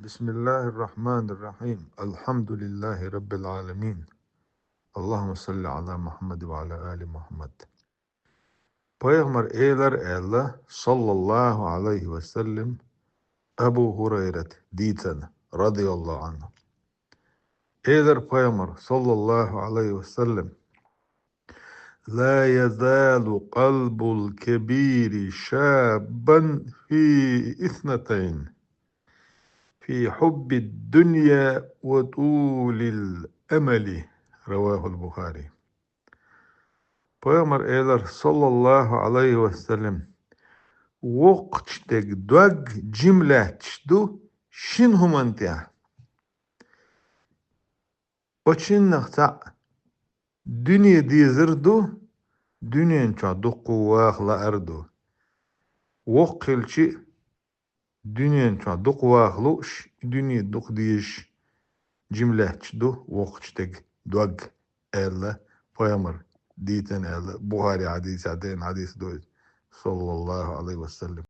بسم الله الرحمن الرحيم. الحمد لله رب العالمين. اللهم صل على محمد وعلى آل محمد. Peygamber eyler Allah sallallahu aleyhi ve sellem Ebu Hureyret diten radıyallahu anh. Eyler Peygamber sallallahu aleyhi ve sellem La yezalu kalbul kebiri şabben fi isneteyn في حب الدنيا وطول الأمل. رواه البخاري. Peygamber eyler sallallahu aleyhi ve sellem وقتك دوغ جملة تشدو شن همانتيا وشن نختا دنيا ديزردو دنيا نشا دو قواخ لا أردو وقل شي دنيا نشا دو قواخ لوش دنيا دوق ديش جملة تشدو وقتك دوغ إلا Peygamber ديتن إلا بخاري حديث عدين حديث دوز صلى الله عليه وسلم.